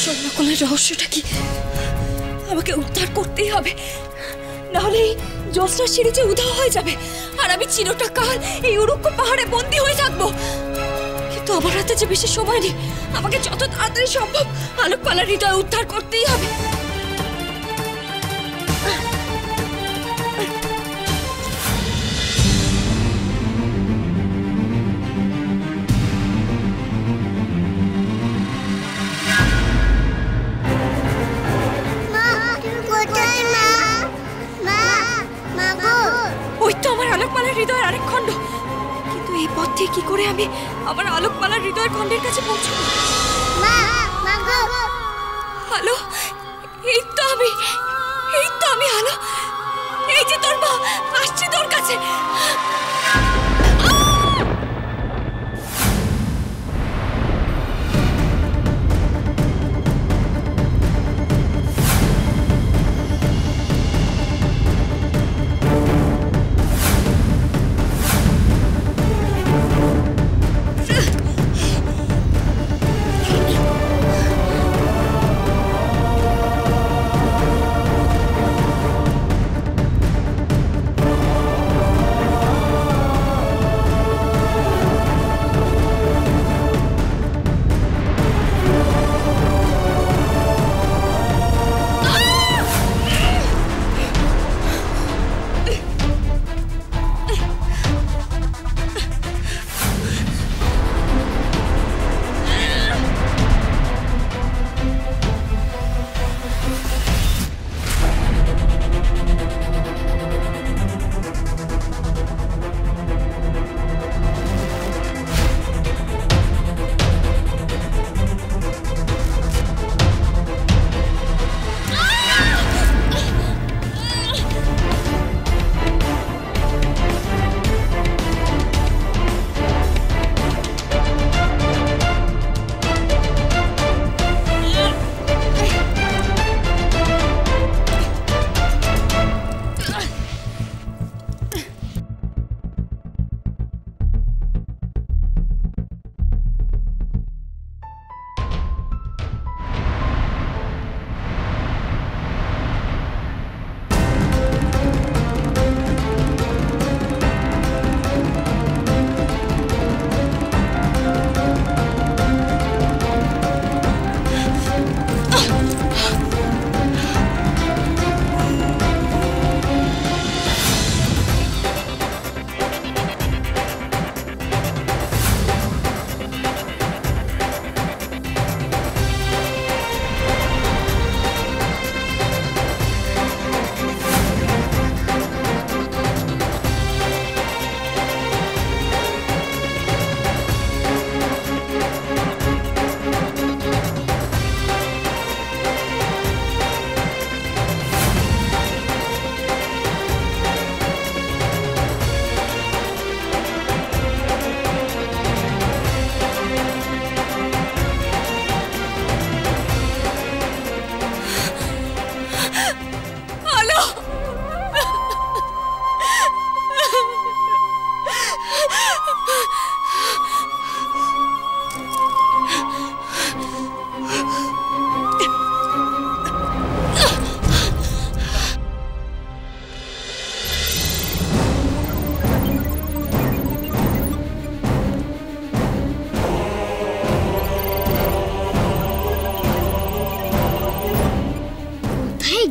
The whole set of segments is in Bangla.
স্বর্ণকলার রহস্যটা কি? আমাকে উদ্ধার করতেই হবে, নাহলে এই জ্যোৎস্নার সিঁড়ি যে উধাও হয়ে যাবে আর আমি চিরটা কাল এই উড়ুক্কু পাহাড়ে বন্দী হয়ে থাকবো। কিন্তু আমার হাতে যে বেশি সময় নেই, আমাকে যত তাড়াতাড়ি সম্ভব আলোকপালার হৃদয় উদ্ধার করতেই হবে। ওই তো আমার আলোকমালার হৃদয়ের আরেক খণ্ড, কিন্তু এই পথ দিয়ে কি করে আমি আমার আলোকমালার হৃদয়ের খণ্ডের কাছে পৌঁছবো? হ্যালো, এই তো আমি হ্যালো, এই যে তোর মা, আসছি তোর কাছে।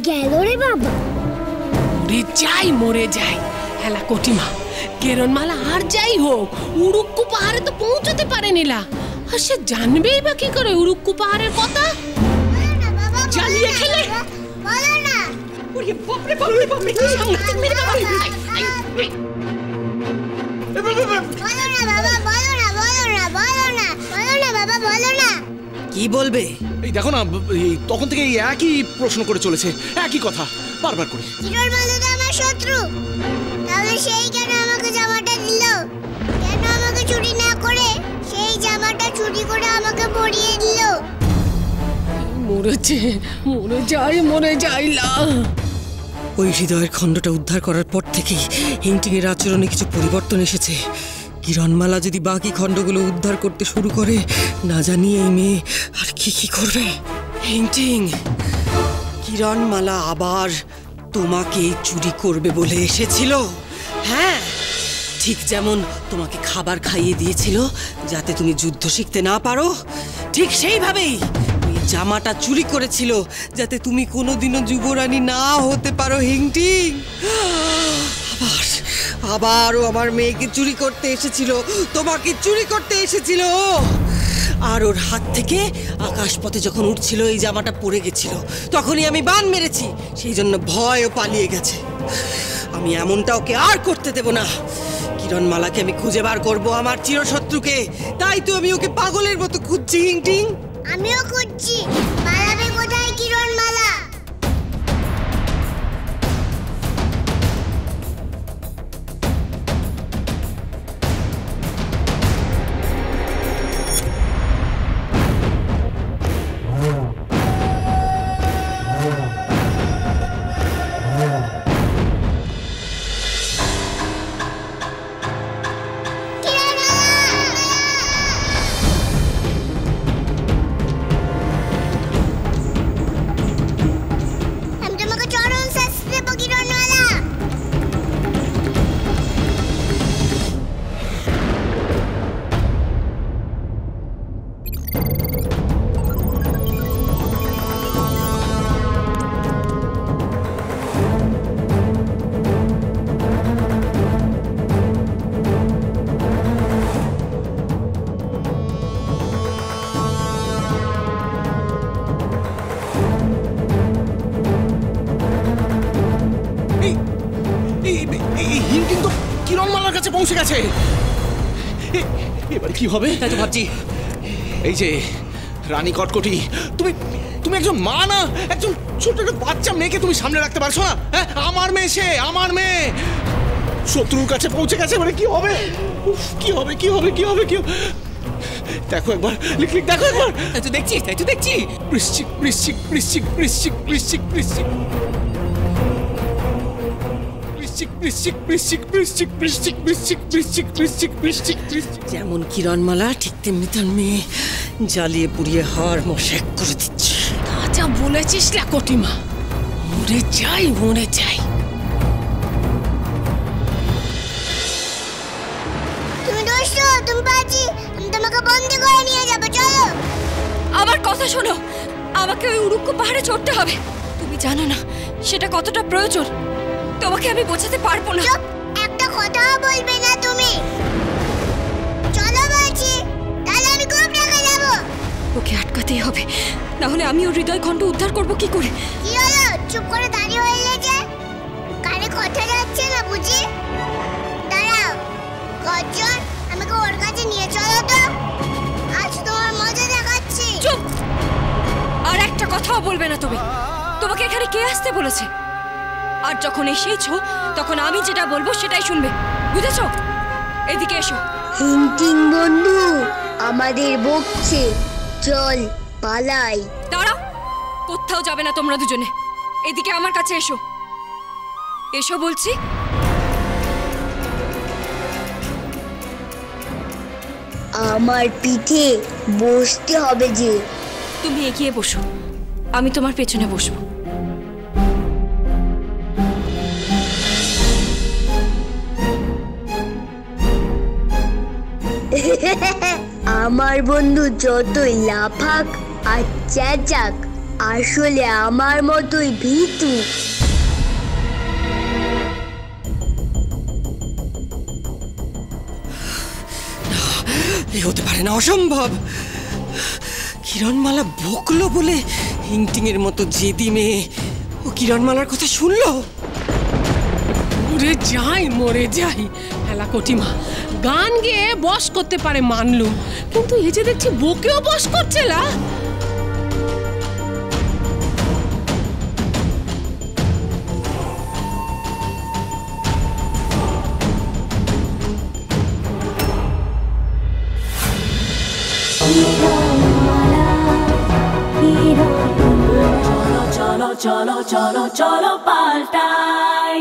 গেল রে বাবা। মরে যাই হেলা কোটিমা, কিরণমালা আর যাই হোক উড়ুক্কু পাহাড়ে তো পৌঁছতে পারে নিলা, আর সে জানবেই বা কি করে উড়ুক্কু পাহাড়ের কথা? জ্বালিয়ে খেলে বলো না। ওরে বাপরে বাপরে বাপরে, সাংঘাতিক মেরে বাবা। বলো না বাবা, বলো না, বলো না, বলো না, বলো না বাবা, বলো না। কি বলবে? এই দেখো না, তখন থেকে এই একই প্রশ্ন করে চলেছে, একই কথা বারবার করে। কিরণমালা তো আমার শত্রু, তাহলে সেই কেন আমাকে জামাটা দিল? কেন আমাকে চুরি না করে সেই জামাটা চুরি করে আমাকে পরিয়ে দিল? মরেছে, মরে যাইলা। ওই হৃদয়ের খণ্ডটা উদ্ধার করার পর থেকেই হিংটিং এর আচরণে কিছু পরিবর্তন এসেছে। কিরণমালা যদি বাকি খণ্ডগুলো উদ্ধার করতে শুরু করে, না জানি এই মেয়ে আর কি কি করবে। হিংটিং, কিরণমালা আবার তোমাকে চুরি করবে বলে এসেছিল। হ্যাঁ, ঠিক যেমন তোমাকে খাবার খাইয়ে দিয়েছিল যাতে তুমি যুদ্ধ শিখতে না পারো, ঠিক সেইভাবেই ওই জামাটা চুরি করেছিল যাতে তুমি কোনোদিনও যুবরানী না হতে পারো। হিংটিং, আবারও আমার মেয়েকে চুরি করতে এসেছিল, তোমাকে চুরি করতে এসেছিল। আর ওর হাত থেকে আকাশপথে যখন উঠছিল এই জামাটা পড়ে গেছিল, তখনই আমি বান মেরেছি, সেই জন্য ভয়ও পালিয়ে গেছে। আমি এমনটা ওকে আর করতে দেব না। কিরণমালাকে আমি খুঁজে বার করবো, আমার চিরশত্রুকে। তাই তো আমি ওকে পাগলের মতো খুঁজছি। হিংটিং, আমিও খুঁজছি। পালাবে কোথায় কিরণমালা? হিংটিং তো কিরণমালার কাছে পৌঁছে গেছে। এবার কি হবে? তাই তো ভাবছি। এই যে রানী কটকটি, তুমি একজন মা না, একজন ছোট একটা বাচ্চা মেয়েকে তুমি সামনে রাখতে পারছো না? হ্যাঁ, আমার মেয়ে সে, আমার মেয়ে শত্রুর কাছে পৌঁছে গেছে। মানে কি হবে? কি হবে, কি হবে, কি হবে, কি হবে? দেখো একবার, লিখ দেখো একবার। তাই তো দেখছি, তাই তো দেখছি। বৃশ্চিক, বৃশ্চিক, বৃশ্চিক, বৃশ্চিক, বৃশ্চিক, বৃশ্চিক, বৃশ্চিক, বৃশ্চিক, বৃশ্চিক, বৃশ্চিক, বৃশ্চিক, বৃশ্চিক, বৃশ্চিক, বৃশ্চিক, বৃশ্চিক। যেমন কিরণমালা, ঠিক তেমনি তার মেয়ে জ্বালিয়ে পুড়িয়ে হাড় মোশেক করে দিচ্ছে। আচ্ছা বলেছিস না কটিমা, মরে যাই, মরে যাই। তুমি দুষ্ট, তুমি বাজি, আমি তোমাকে বন্দি করে নিয়ে যাবো। চলো। আমার কথা শোনো, আমাকে ওই উড়ুক্কু পাহাড়ে চড়তে হবে। তুমি জানো না সেটা কতটা প্রয়োজন। তোমাকে আমি বোঝাতে পারবো না। চুপ, একটা কথাও বলবে না তুমি। চলো বলছি, তাহলে আমি খুব রেগে যাবো। ওকে আটকাতেই হবে, না হলে আমি ওর হৃদয় খণ্ড উদ্ধার করবো কি করে? কি হলো? চুপ করে দাঁড়িয়ে হয়ে যে কানে কথা যাচ্ছে না বুঝি? দাঁড়াও গর্জন, আমাকে ওর কাছে নিয়ে চলো তো, আজ তোমার মজা দেখাচ্ছি। চুপ! আর একটা কথাও বলবে না তুমি। তোমাকে এখানে কে আসতে বলেছে? আর যখন এসেছো তখন আমি যেটা বলবো সেটাই শুনবে, বুঝেছো? এদিকে এসো। হিংটিং বন্ধু আমাদের বকছে, চল পালাই। দাঁড়াও, কোথাও যাবে না তোমরা দুজনে। এদিকে আমার কাছে এসো, এসো বলছি। আমার পিঠে বসতে হবে যে। তুমি এগিয়ে বসো, আমি তোমার পেছনে বসবো। আমার বন্ধু যতই লাফাক আর চেঁচাক, আসলে আমার মতোই ভীতু। এ হতে পারে না, অসম্ভব। কিরণমালা বকলো বলে হিংটিং এর মতো জেদি মেয়ে ও কিরণমালার কথা শুনলো। মরে যাই, মরে যাই। হেলা কটিমা গান গেয়ে বশ করতে পারে মানলুম, কিন্তু এই যে দেখছি বকেও বশ করছে না। চলো চলো চলো চলো পাল্টাই।